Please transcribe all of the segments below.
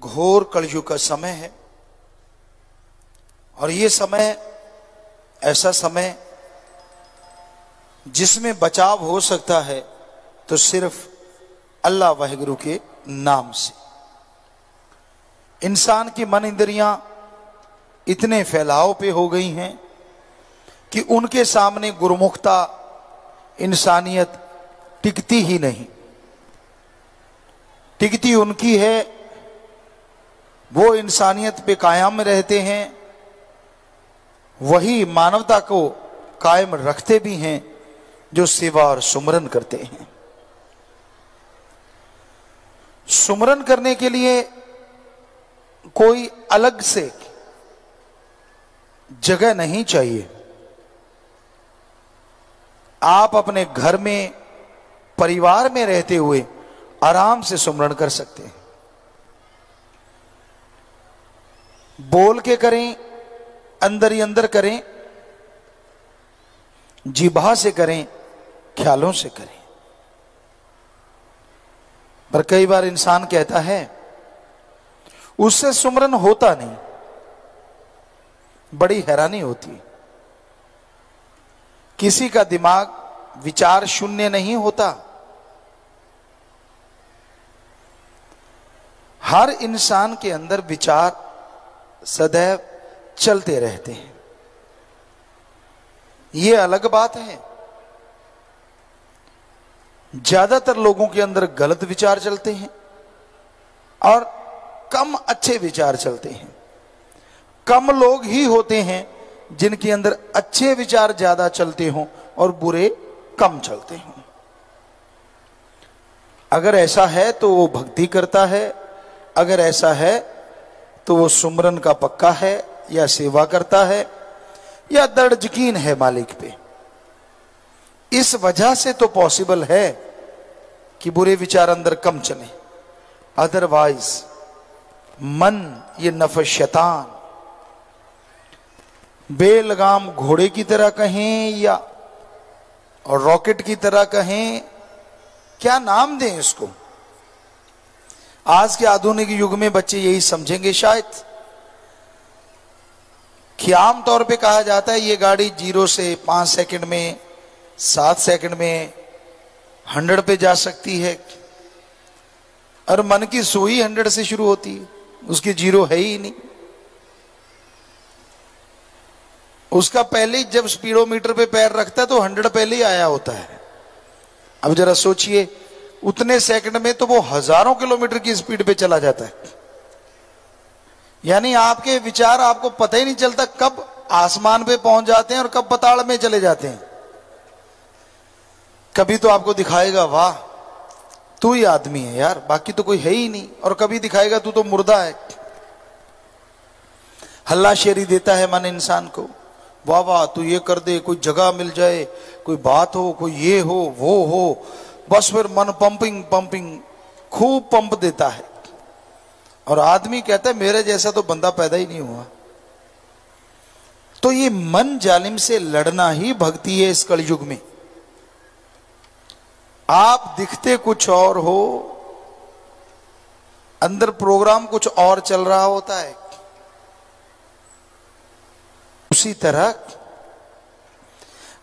घोर कलयुग का समय है और ये समय ऐसा समय जिसमें बचाव हो सकता है तो सिर्फ अल्लाह वाहिगुरु के नाम से। इंसान की मन इंद्रियां इतने फैलाव पे हो गई हैं कि उनके सामने गुरुमुखता इंसानियत टिकती ही नहीं। टिकती उनकी है, वो इंसानियत पे कायम रहते हैं, वही मानवता को कायम रखते भी हैं जो सेवा और सुमरन करते हैं। सुमरन करने के लिए कोई अलग से जगह नहीं चाहिए। आप अपने घर में परिवार में रहते हुए आराम से सुमरन कर सकते हैं। बोल के करें, अंदर ही अंदर करें, जिभा से करें, ख्यालों से करें। पर कई बार इंसान कहता है उससे सुमरन होता नहीं। बड़ी हैरानी होती है। किसी का दिमाग विचार शून्य नहीं होता। हर इंसान के अंदर विचार सदैव चलते रहते हैं। यह अलग बात है, ज्यादातर लोगों के अंदर गलत विचार चलते हैं और कम अच्छे विचार चलते हैं। कम लोग ही होते हैं जिनके अंदर अच्छे विचार ज्यादा चलते हों और बुरे कम चलते हों। अगर ऐसा है तो वो भक्ति करता है, अगर ऐसा है तो वो सुमरन का पक्का है या सेवा करता है या दृढ़ यकीन है मालिक पे। इस वजह से तो पॉसिबल है कि बुरे विचार अंदर कम चले। अदरवाइज मन, ये नफ्स शैतान, बेलगाम घोड़े की तरह कहें या और रॉकेट की तरह कहें, क्या नाम दें इसको। आज के आधुनिक युग में बच्चे यही समझेंगे शायद कि आमतौर पे कहा जाता है ये गाड़ी 0 से 5 सेकंड में, 7 सेकंड में 100 पे जा सकती है। और मन की सुई 100 से शुरू होती है, उसकी 0 है ही नहीं। उसका पहले ही जब स्पीडोमीटर पे पैर रखता है तो 100 पहले ही आया होता है। अब जरा सोचिए, उतने सेकंड में तो वो हजारों किलोमीटर की स्पीड पे चला जाता है। यानी आपके विचार आपको पता ही नहीं चलता कब आसमान पे पहुंच जाते हैं और कब पाताल में चले जाते हैं। कभी तो आपको दिखाएगा वाह तू ही आदमी है यार, बाकी तो कोई है ही नहीं, और कभी दिखाएगा तू तो मुर्दा है। हल्लाशेरी देता है मन इंसान को, वाह वाह तू ये कर दे, कोई जगह मिल जाए, कोई बात हो, कोई ये हो वो हो, बस फिर मन पंपिंग पंपिंग खूब पंप देता है। और आदमी कहता है मेरे जैसा तो बंदा पैदा ही नहीं हुआ। तो ये मन जालिम से लड़ना ही भक्ति है इस कलयुग में। आप दिखते कुछ और हो, अंदर प्रोग्राम कुछ और चल रहा होता है। उसी तरह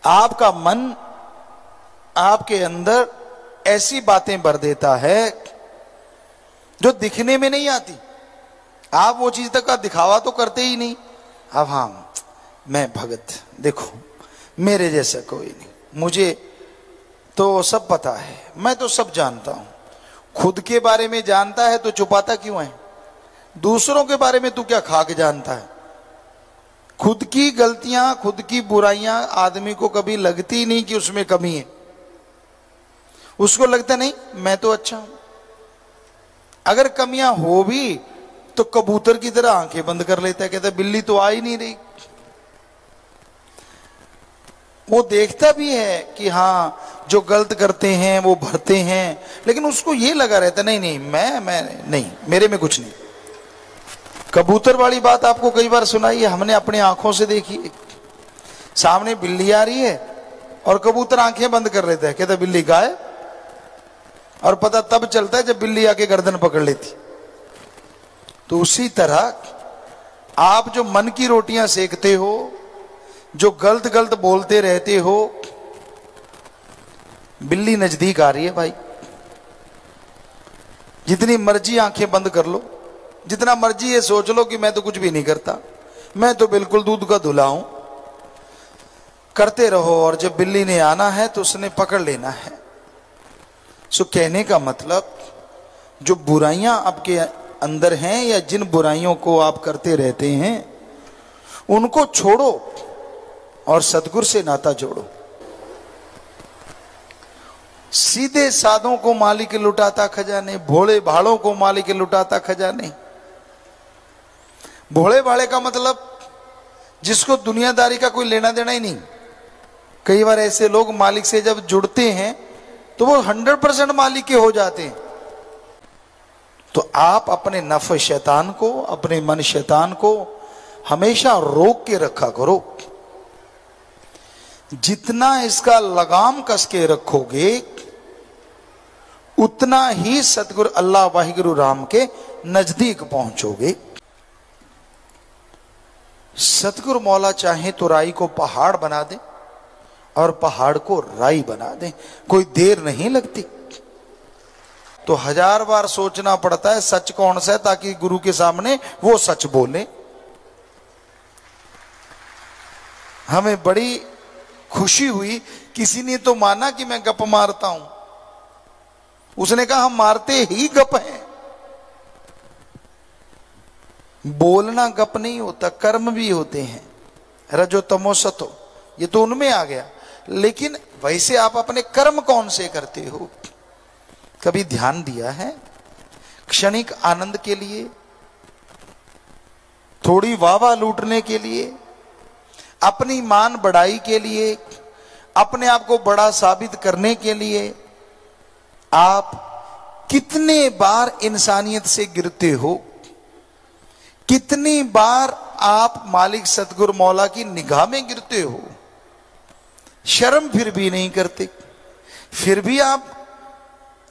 आपका मन आपके अंदर ऐसी बातें भर देता है जो दिखने में नहीं आती। आप वो चीज तक का दिखावा तो करते ही नहीं। अब हाँ मैं भगत, देखो मेरे जैसा कोई नहीं, मुझे तो सब पता है, मैं तो सब जानता हूं। खुद के बारे में जानता है तो छुपाता क्यों है? दूसरों के बारे में तू क्या खा के जानता है? खुद की गलतियां, खुद की बुराइयां आदमी को कभी लगती नहीं कि उसमें कमी है। उसको लगता नहीं मैं तो अच्छा हूं। अगर कमियां हो भी तो कबूतर की तरह आंखें बंद कर लेता है, कहता है बिल्ली तो आ ही नहीं रही। वो देखता भी है कि हाँ जो गलत करते हैं वो भरते हैं, लेकिन उसको ये लगा रहता नहीं नहीं मैं नहीं, मेरे में कुछ नहीं। कबूतर वाली बात आपको कई बार सुनाई है, हमने अपनी आंखों से देखी। सामने बिल्ली आ रही है और कबूतर आंखें बंद कर लेता है, कहता बिल्ली गायब। और पता तब चलता है जब बिल्ली आके गर्दन पकड़ लेती। तो उसी तरह आप जो मन की रोटियां सेकते हो, जो गलत गलत बोलते रहते हो, बिल्ली नजदीक आ रही है भाई। जितनी मर्जी आंखें बंद कर लो, जितना मर्जी ये सोच लो कि मैं तो कुछ भी नहीं करता, मैं तो बिल्कुल दूध का धुला हूं, करते रहो। और जब बिल्ली ने आना है तो उसने पकड़ लेना है। सो कहने का मतलब, जो बुराइयां आपके अंदर हैं या जिन बुराइयों को आप करते रहते हैं, उनको छोड़ो और सतगुरु से नाता जोड़ो। सीधे साधों को मालिक लुटाता खजाने, भोले भालों को मालिक लुटाता खजाने। भोले भाले का मतलब जिसको दुनियादारी का कोई लेना देना ही नहीं। कई बार ऐसे लोग मालिक से जब जुड़ते हैं तो वो 100% मालिक के हो जाते हैं। तो आप अपने नफ शैतान को, अपने मन शैतान को हमेशा रोक के रखा करो। जितना इसका लगाम कस के रखोगे, उतना ही सतगुरु अल्लाह वाहिगुरु राम के नजदीक पहुंचोगे। सतगुरु मौला चाहे तो राई को पहाड़ बना दे और पहाड़ को राई बना दे, कोई देर नहीं लगती। तो 1000 बार सोचना पड़ता है सच कौन सा है, ताकि गुरु के सामने वो सच बोले। हमें बड़ी खुशी हुई, किसी ने तो माना कि मैं गप मारता हूं। उसने कहा हम मारते ही गप हैं। बोलना गप नहीं होता, कर्म भी होते हैं। रजो तमो सतो, ये तो उनमें आ गया। लेकिन वैसे आप अपने कर्म कौन से करते हो? कभी ध्यान दिया है? क्षणिक आनंद के लिए, थोड़ी वाह लूटने के लिए, अपनी मान बढ़ाई के लिए, अपने आप को बड़ा साबित करने के लिए आप कितने बार इंसानियत से गिरते हो? कितनी बार आप मालिक सतगुरु मौला की निगाह में गिरते हो? शर्म फिर भी नहीं करते, फिर भी आप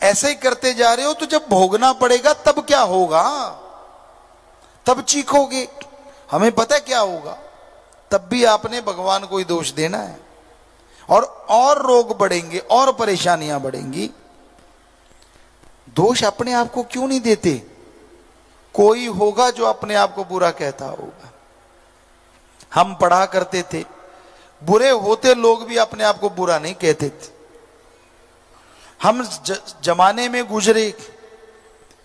ऐसे ही करते जा रहे हो। तो जब भोगना पड़ेगा तब क्या होगा? तब चीखोगे। हमें पता है क्या होगा, तब भी आपने भगवान को ही दोष देना है, और रोग बढ़ेंगे और परेशानियां बढ़ेंगी। दोष अपने आप को क्यों नहीं देते? कोई होगा जो अपने आप को बुरा कहता होगा। हम पढ़ा करते थे, बुरे होते लोग भी अपने आप को बुरा नहीं कहते थे। हम जमाने में गुजरे,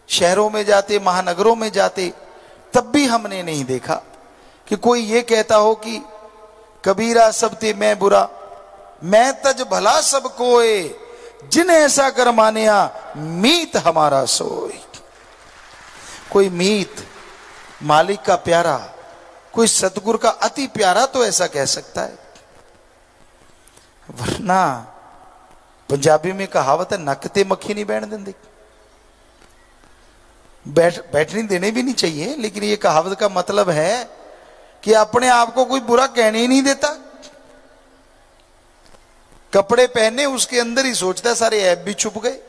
शहरों में जाते, महानगरों में जाते, तब भी हमने नहीं देखा कि कोई ये कहता हो कि कबीरा सब ते मैं बुरा, मैं तज भला सब कोय, जिन ऐसा कर मानिया मीत हमारा सोई। कोई मीत, मालिक का प्यारा, कोई सतगुरु का अति प्यारा तो ऐसा कह सकता है। वरना पंजाबी में कहावत है, नक ते मक्खी नहीं बैठ देंगे। बैठने देने भी नहीं चाहिए, लेकिन ये कहावत का मतलब है कि अपने आप को कोई बुरा कहने ही नहीं देता। कपड़े पहने उसके अंदर ही सोचता है सारे ऐब भी छुप गए।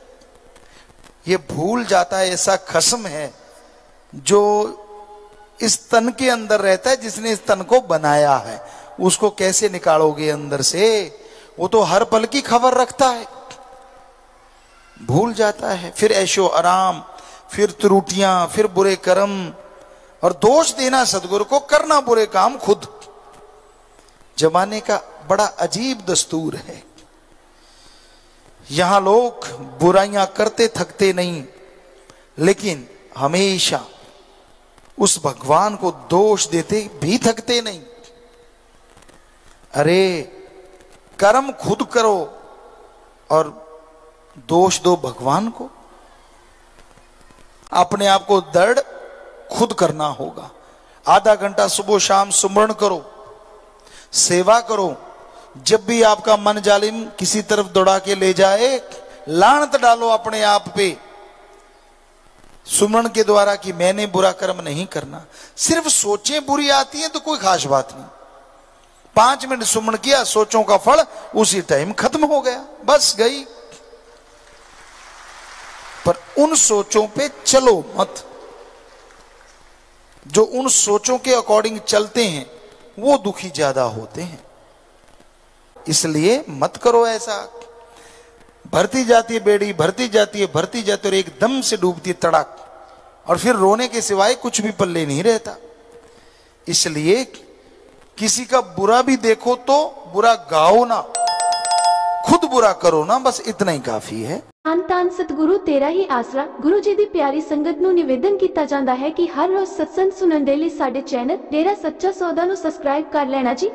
ये भूल जाता है ऐसा खस्म है जो इस तन के अंदर रहता है, जिसने इस तन को बनाया है। उसको कैसे निकालोगे अंदर से? वो तो हर पल की खबर रखता है। भूल जाता है, फिर ऐशो आराम, फिर त्रुटियां, फिर बुरे कर्म, और दोष देना सदगुरु को, करना बुरे काम खुद। जमाने का बड़ा अजीब दस्तूर है। यहां लोग बुराइयां करते थकते नहीं, लेकिन हमेशा उस भगवान को दोष देते भी थकते नहीं। अरे कर्म खुद करो और दोष दो भगवान को। अपने आप को दृढ़ खुद करना होगा। आधा घंटा सुबह शाम सुमरण करो, सेवा करो। जब भी आपका मन जालिम किसी तरफ दौड़ा के ले जाए, लानत डालो अपने आप पे सुमरण के द्वारा कि मैंने बुरा कर्म नहीं करना। सिर्फ सोचें बुरी आती हैं तो कोई खास बात नहीं। 5 मिनट सुमरण किया, सोचों का फल उसी टाइम खत्म हो गया, बस गई। पर उन सोचों पे चलो मत। जो उन सोचों के अकॉर्डिंग चलते हैं वो दुखी ज्यादा होते हैं। इसलिए मत करो ऐसा। भरती जाती है बेड़ी, भरती जाती है, भरती जाती है और एकदम से डूबती है तड़ाक, और फिर रोने के सिवाय कुछ भी पल्ले नहीं रहता। इसलिए किसी का बुरा भी देखो तो बुरा गाओ ना, खुद बुरा करो ना, बस इतना ही काफी है। ਧੰਨ ਧੰਨ ਸਤਿਗੁਰੂ ਤੇਰਾ ਹੀ ਆਸਰਾ। ਗੁਰੂ ਜੀ ਦੀ ਪਿਆਰੀ ਸੰਗਤ ਨੂੰ ਨਿਵੇਦਨ ਕੀਤਾ ਜਾਂਦਾ ਹੈ ਕਿ ਹਰ ਰੋਜ਼ ਸਤਸੰਗ ਸੁਣਨ ਦੇ ਲਈ ਸਾਡੇ ਚੈਨਲ ਡੇਰਾ ਸੱਚਾ ਸੌਦਾ ਨੂੰ ਸਬਸਕ੍ਰਾਈਬ ਕਰ ਲੈਣਾ ਜੀ।